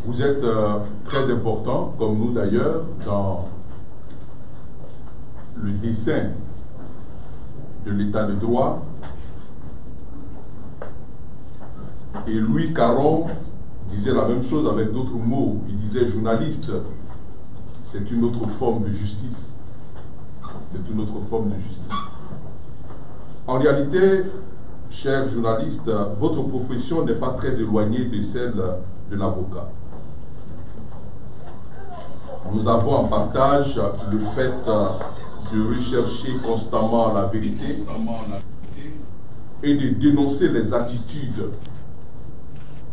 Vous êtes très important, comme nous d'ailleurs, dans le dessein de l'état de droit. Et Louis Caron disait la même chose avec d'autres mots. Il disait journaliste, c'est une autre forme de justice. C'est une autre forme de justice. En réalité, chers journalistes, votre profession n'est pas très éloignée de celle de l'avocat. Nous avons en partage le fait de rechercher constamment la vérité et de dénoncer les attitudes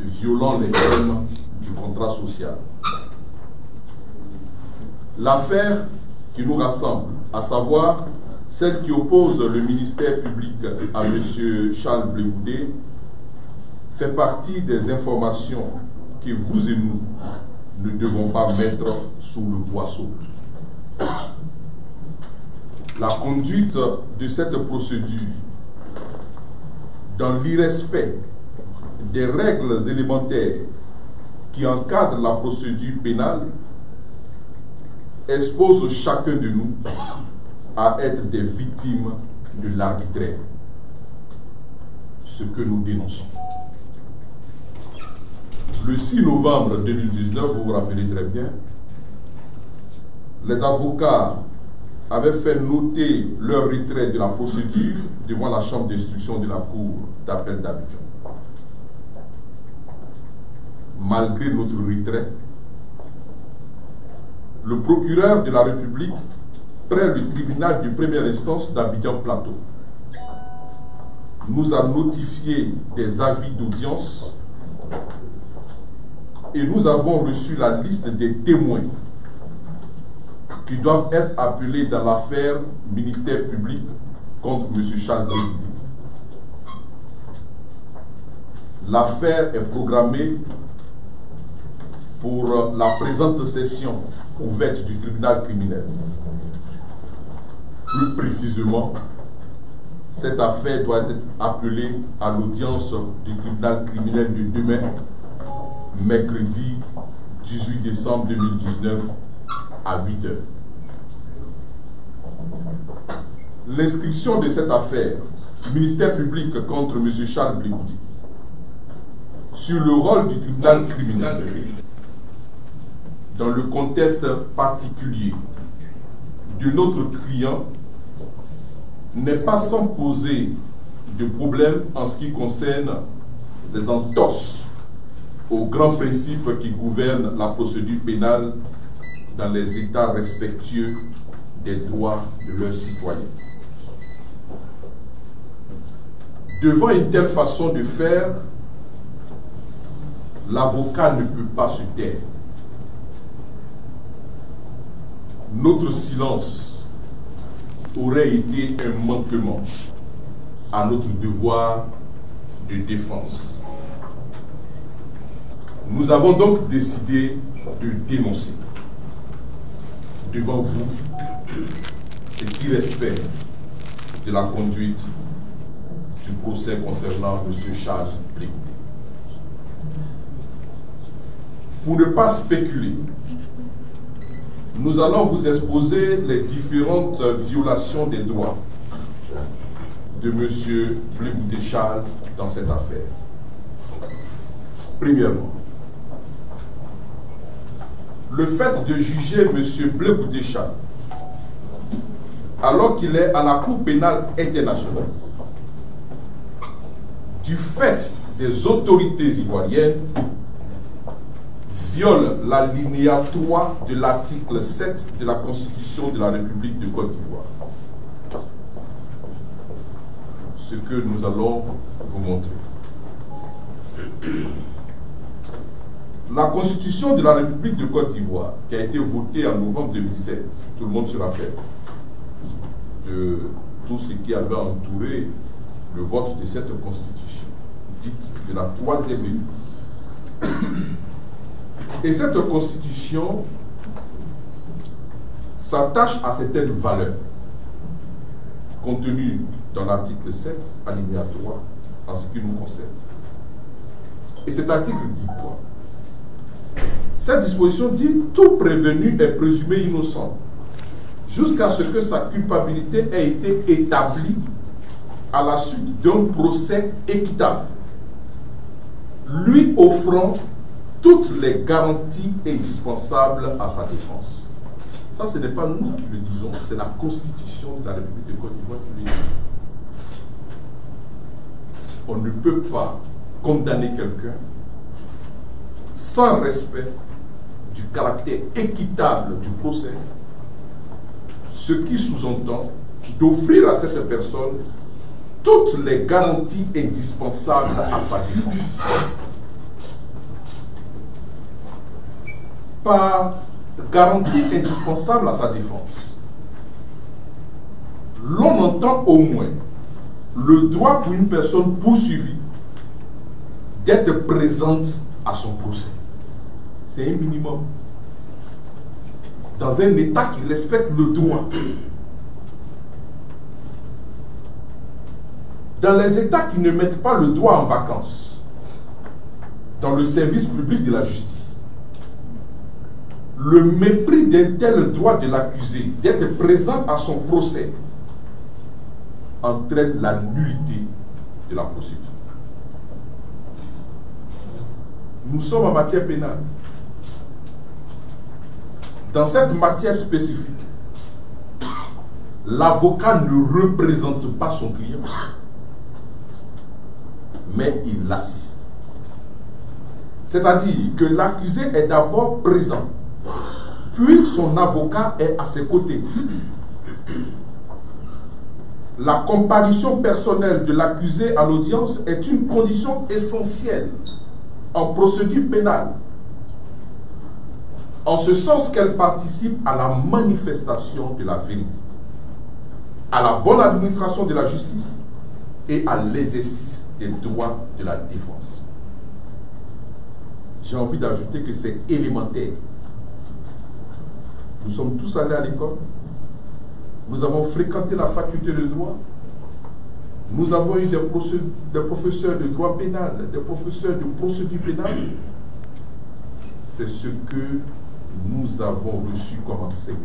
violant les normes du contrat social. L'affaire qui nous rassemble, à savoir celle qui oppose le ministère public à M. Charles Blé Goudé, fait partie des informations que vous et nous ne devons pas mettre sous le boisseau. La conduite de cette procédure, dans l'irrespect des règles élémentaires qui encadrent la procédure pénale, expose chacun de nous à être des victimes de l'arbitraire, ce que nous dénonçons. Le 6 novembre 2019, vous vous rappelez très bien, les avocats avaient fait noter leur retrait de la procédure devant la chambre d'instruction de la Cour d'appel d'Abidjan. Malgré notre retrait, le procureur de la République près du tribunal de première instance d'Abidjan Plateau nous a notifié des avis d'audience et nous avons reçu la liste des témoins qui doivent être appelés dans l'affaire ministère public contre M. Charles Blé Goudé. L'affaire est programmée pour la présente session ouverte du tribunal criminel. Plus précisément, cette affaire doit être appelée à l'audience du tribunal criminel de demain, mercredi 18 décembre 2019 à 8 h. L'inscription de cette affaire, ministère public contre M. Charles Blé Goudé, sur le rôle du tribunal criminel dans le contexte particulier de notre client n'est pas sans poser de problème en ce qui concerne les entorses aux grands principes qui gouvernent la procédure pénale dans les États respectueux des droits de leurs citoyens. Devant une telle façon de faire, l'avocat ne peut pas se taire. Notre silence aurait été un manquement à notre devoir de défense. Nous avons donc décidé de dénoncer devant vous cet irrespect de la conduite du procès concernant M. Charles Blé Goudé. Pour ne pas spéculer, nous allons vous exposer les différentes violations des droits de M. Blé Goudé Charles dans cette affaire. Premièrement, le fait de juger M. Blé Goudé Charles alors qu'il est à la Cour pénale internationale du fait des autorités ivoiriennes viole l'alinéa 3 de l'article 7 de la Constitution de la République de Côte d'Ivoire. Ce que nous allons vous montrer. La Constitution de la République de Côte d'Ivoire, qui a été votée en novembre 2016, tout le monde se rappelle de tout ce qui avait entouré le vote de cette Constitution, dite de la troisième République. Et cette Constitution s'attache à certaines valeurs contenues dans l'article 7, alinéa 3, en ce qui nous concerne. Et cet article dit quoi? Cette disposition dit « Tout prévenu est présumé innocent jusqu'à ce que sa culpabilité ait été établie à la suite d'un procès équitable, lui offrant toutes les garanties indispensables à sa défense. » Ça, ce n'est pas nous qui le disons, c'est la Constitution de la République de Côte d'Ivoire qui le dit. On ne peut pas condamner quelqu'un sans respect du caractère équitable du procès, ce qui sous-entend d'offrir à cette personne toutes les garanties indispensables à sa défense. Par garantie indispensable à sa défense, l'on entend au moins le droit pour une personne poursuivie d'être présente à son procès. C'est un minimum. Dans un État qui respecte le droit. Dans les États qui ne mettent pas le droit en vacances, dans le service public de la justice, le mépris d'un tel droit de l'accusé d'être présent à son procès entraîne la nullité de la procédure. Nous sommes en matière pénale. Dans cette matière spécifique, l'avocat ne représente pas son client, mais il l'assiste. C'est-à-dire que l'accusé est d'abord présent, puis son avocat est à ses côtés. La comparution personnelle de l'accusé à l'audience est une condition essentielle en procédure pénale, en ce sens qu'elle participe à la manifestation de la vérité, à la bonne administration de la justice et à l'exercice des droits de la défense. J'ai envie d'ajouter que c'est élémentaire. Nous sommes tous allés à l'école, nous avons fréquenté la faculté de droit, nous avons eu des professeurs de droit pénal, des professeurs de procédure pénale. C'est ce que nous avons reçu comme enseignement.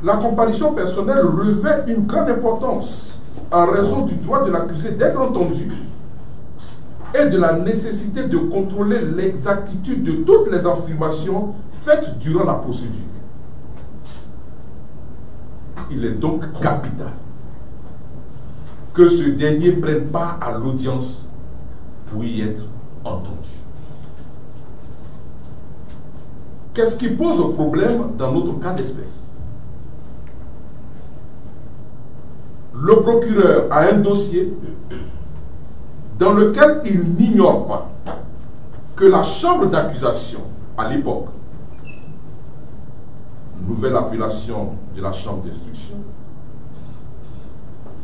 La comparution personnelle revêt une grande importance en raison du droit de l'accusé d'être entendu et de la nécessité de contrôler l'exactitude de toutes les affirmations faites durant la procédure. Il est donc capital que ce dernier prenne part à l'audience pour y être entendu. Qu'est-ce qui pose problème dans notre cas d'espèce? Le procureur a un dossier dans lequel il n'ignore pas que la chambre d'accusation, à l'époque, nouvelle appellation de la chambre d'instruction,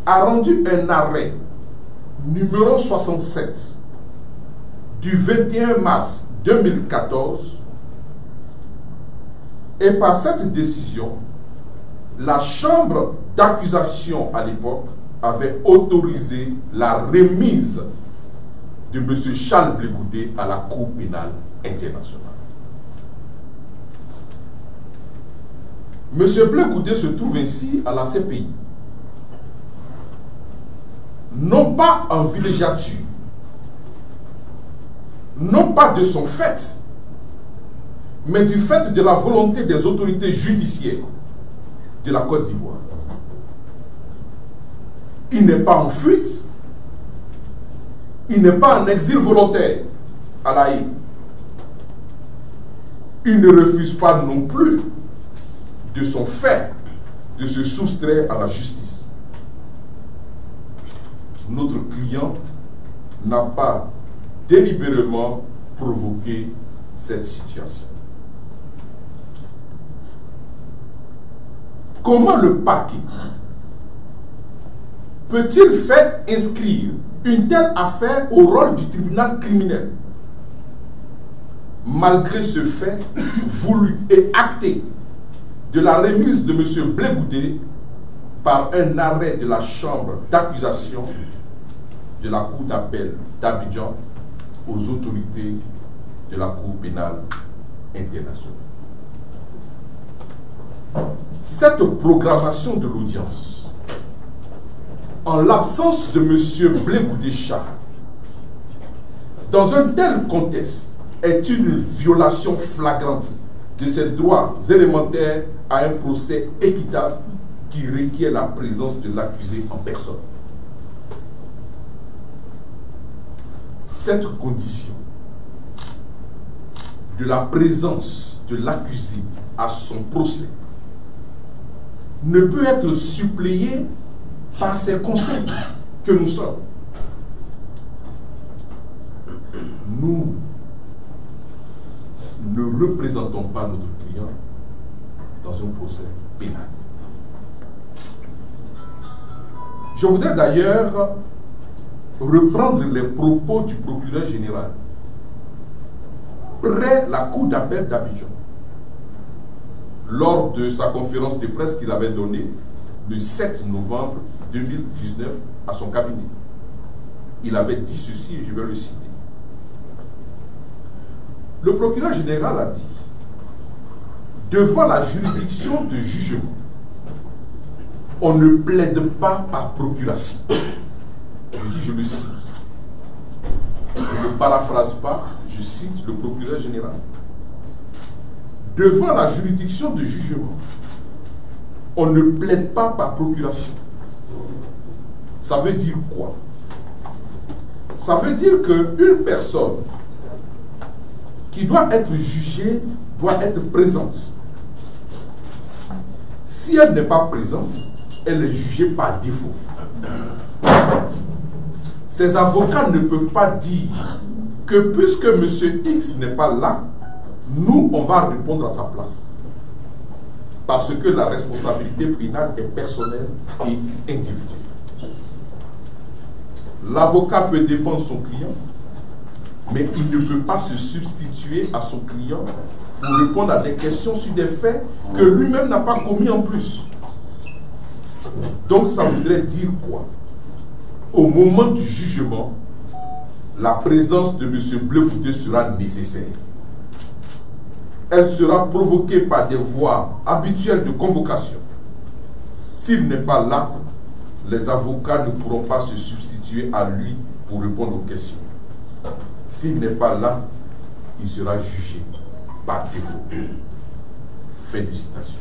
a rendu un arrêt numéro 67 du 21 mars 2014, et par cette décision, la chambre d'accusation à l'époque avait autorisé la remise de M. Charles Blé Goudé à la Cour pénale internationale. M. Blé Goudé se trouve ainsi à la CPI, non pas en villégiature, non pas de son fait, mais du fait de la volonté des autorités judiciaires de la Côte d'Ivoire. Il n'est pas en fuite, il n'est pas en exil volontaire à La Haye. Il ne refuse pas non plus de son fait de se soustraire à la justice. Notre client n'a pas délibérément provoqué cette situation. Comment le parquet peut-il faire inscrire une telle affaire au rôle du tribunal criminel, malgré ce fait voulu et acté de la remise de M. Blé Goudé par un arrêt de la chambre d'accusation de la Cour d'appel d'Abidjan aux autorités de la Cour pénale internationale. Cette programmation de l'audience, en l'absence de M. Blé Goudé Charles, dans un tel contexte, est une violation flagrante de ses droits élémentaires à un procès équitable qui requiert la présence de l'accusé en personne. Cette condition de la présence de l'accusé à son procès ne peut être suppléée par ces conseils que nous sommes. Nous ne représentons pas notre client dans un procès pénal. Je voudrais d'ailleurs reprendre les propos du procureur général près la cour d'appel d'Abidjan lors de sa conférence de presse qu'il avait donnée le 7 novembre 2019 à son cabinet. Il avait dit ceci et je vais le citer. Le procureur général a dit, devant la juridiction de jugement, on ne plaide pas par procuration. Je le cite. Je ne paraphrase pas, je cite le procureur général. Devant la juridiction de jugement, on ne plaide pas par procuration. Ça veut dire quoi? Ça veut dire qu'une personne qui doit être jugée doit être présente. Si elle n'est pas présente, elle est jugée par défaut. Ces avocats ne peuvent pas dire que puisque M. X n'est pas là, nous, on va répondre à sa place. Parce que la responsabilité pénale est personnelle et individuelle. L'avocat peut défendre son client, mais il ne peut pas se substituer à son client pour répondre à des questions sur des faits que lui-même n'a pas commis en plus. Donc ça voudrait dire quoi? Au moment du jugement, la présence de M. Blé Goudé sera nécessaire. Elle sera provoquée par des voies habituelles de convocation. S'il n'est pas là, les avocats ne pourront pas se substituer à lui pour répondre aux questions. S'il n'est pas là, il sera jugé par défaut. Fin de citation.